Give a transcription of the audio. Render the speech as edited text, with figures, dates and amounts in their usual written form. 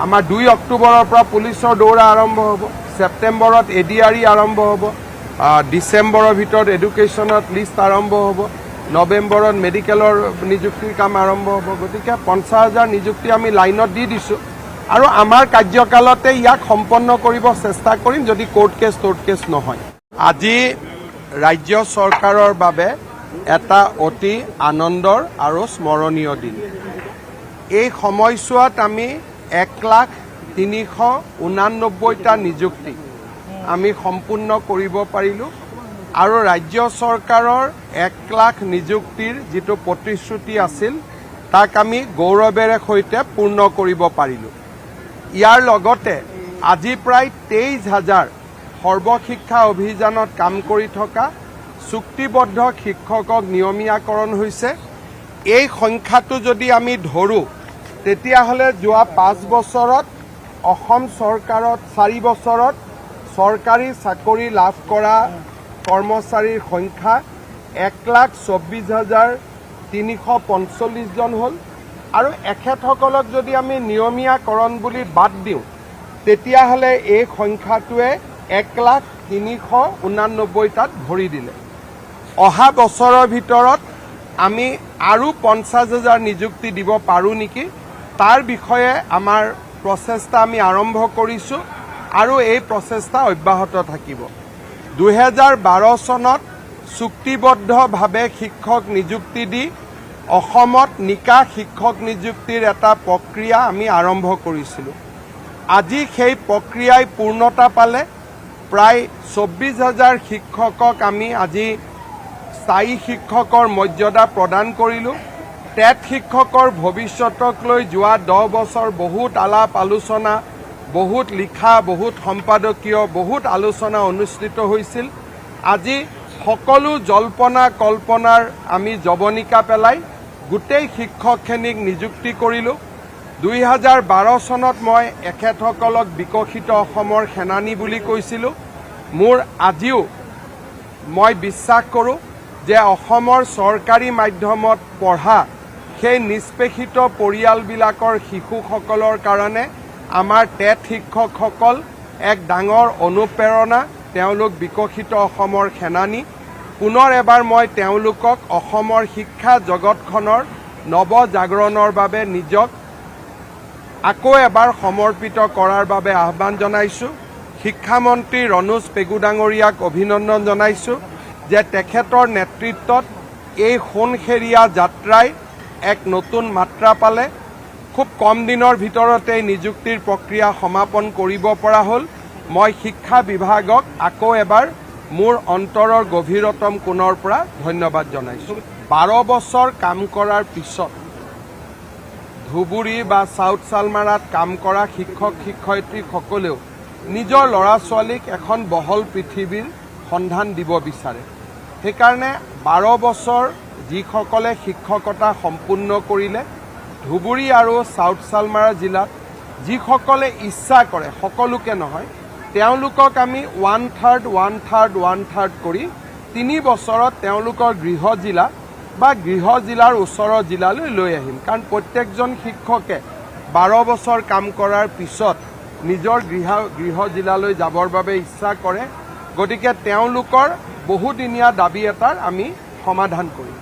আমাৰ 2 অক্টোবৰৰ পৰা পুলিচৰ দৌৰা আৰম্ভ হ'ব, ছেপ্টেম্বৰত এডিআৰই আৰম্ভ হ'ব, ডিচেম্বৰৰ ভিতৰত এডুকেশ্যনত লিষ্ট আৰম্ভ হ'ব, নৱেম্বৰত মেডিকেলৰ নিযুক্তিৰ কাম আৰম্ভ হ'ব। গতিকে 50,000 নিযুক্তি আমি লাইনত দি দিছোঁ আৰু আমাৰ কাৰ্যকালতে ইয়াক সম্পন্ন কৰিব চেষ্টা কৰিম যদি কোৰ্ট কেছ নহয়। আজি ৰাজ্য চৰকাৰৰ বাবে এটা অতি আনন্দৰ আৰু স্মৰণীয় দিন। এই সময়ছোৱাত আমি 1,389টা নিযুক্তি আমি সম্পূৰ্ণ কৰিব পাৰিলোঁ আৰু ৰাজ্য চৰকাৰৰ 1 লাখ নিযুক্তিৰ যিটো প্ৰতিশ্ৰুতি আছিল তাক আমি গৌৰৱেৰে সৈতে পূৰ্ণ কৰিব পাৰিলোঁ। ইয়াৰ লগতে আজি প্ৰায় 23,000 সৰ্বশিক্ষা অভিযানত কাম কৰি থকা চুক্তিবদ্ধ শিক্ষকক নিয়মীয়াকৰণ হৈছে। এই সংখ্যাটো যদি আমি ধৰোঁ তেতিয়াহ'লে যোৱা 5 বছৰত অসম চৰকাৰত 4 বছৰত চৰকাৰী চাকৰি লাভ কৰা কৰ্মচাৰীৰ সংখ্যা 1,24,345 জন হ'ল আৰু এখেতসকলক যদি আমি নিয়মীয়াকৰণ বুলি বাদ দিওঁ তেতিয়াহ'লে এই সংখ্যাটোৱে 1,389টাত ভৰি দিলে। অহা বছৰৰ ভিতৰত আমি আৰু 50,000 নিযুক্তি দিব পাৰোঁ নেকি তাৰ বিষয়ে আমাৰ প্ৰচেষ্টা আমি আৰম্ভ কৰিছোঁ আৰু এই প্ৰচেষ্টা অব্যাহত থাকিব। 2012 চনত চুক্তিবদ্ধভাৱে শিক্ষক নিযুক্তি দি অসমত নিকা শিক্ষক নিযুক্তিৰ এটা প্ৰক্ৰিয়া আমি আৰম্ভ কৰিছিলোঁ। আজি সেই প্ৰক্ৰিয়াই পূৰ্ণতা পালে। প্ৰায় 24,000 শিক্ষকক আমি আজি স্থায়ী শিক্ষকৰ মৰ্যাদা প্ৰদান কৰিলোঁ। টেট শিক্ষকৰ ভৱিষ্যতক লৈ যোৱা 10 বছৰ বহুত আলাপ আলোচনা, বহুত লিখা, বহুত সম্পাদকীয়, বহুত আলোচনা অনুষ্ঠিত হৈছিল। আজি সকলো জল্পনা কল্পনাৰ আমি জৱনিকা পেলাই গোটেই শিক্ষকখিনিক নিযুক্তি কৰিলোঁ। 2012 চনত মই এখেতসকলক বিকশিত অসমৰ সেনানী বুলি কৈছিলোঁ। মোৰ আজিও মই বিশ্বাস কৰোঁ যে অসমৰ চৰকাৰী মাধ্যমত পঢ়া সেই নিষ্পেষিত পৰিয়ালবিলাকৰ শিশুসকলৰ কাৰণে আমাৰ টেট শিক্ষকসকল এক ডাঙৰ অনুপ্ৰেৰণা। তেওঁলোক বিকশিত অসমৰ সেনানী। পুনৰ এবাৰ মই তেওঁলোকক অসমৰ শিক্ষা জগতখনৰ নৱজাগৰণৰ বাবে নিজক আকৌ এবাৰ সমৰ্পিত কৰাৰ বাবে আহ্বান জনাইছোঁ। শিক্ষামন্ত্ৰী ৰণোজ পেগু ডাঙৰীয়াক অভিনন্দন জনাইছোঁ যে তেখেতৰ নেতৃত্বত এই সোণসেৰীয়া যাত্ৰাই এক নতুন মাত্ৰা পালে। খুব কম দিনৰ ভিতৰতে নিযুক্তিৰ প্ৰক্ৰিয়া সমাপন কৰিব পৰা হ'ল। মই শিক্ষা বিভাগক আকৌ এবাৰ মোৰ অন্তৰৰ গভীৰতম কোণৰ পৰা ধন্যবাদ জনাইছোঁ। 12 বছৰ কাম কৰাৰ পিছত ধুবুৰী বা চাউথ চালমাৰাত কাম কৰা শিক্ষক শিক্ষয়িত্ৰীসকলেও নিজৰ ল'ৰা ছোৱালীক এখন বহল পৃথিৱীৰ সন্ধান দিব বিচাৰে। সেইকাৰণে 12 বছৰ যিসকলে শিক্ষকতা সম্পূৰ্ণ কৰিলে ধুবুৰী আৰু চাউথ চালমাৰা জিলাত যিসকলে ইচ্ছা কৰে, সকলোকে নহয়, তেওঁলোকক আমি 1/3 কৰি 3 বছৰত তেওঁলোকৰ গৃহ জিলা বা গৃহ জিলাৰ ওচৰৰ জিলালৈ লৈ আহিম। কাৰণ প্ৰত্যেকজন শিক্ষকে 12 বছৰ কাম কৰাৰ পিছত নিজৰ গৃহ জিলালৈ যাবৰ বাবে ইচ্ছা কৰে। গতিকে তেওঁলোকৰ বহুদিনীয়া দাবী এটাৰ আমি সমাধান কৰিম।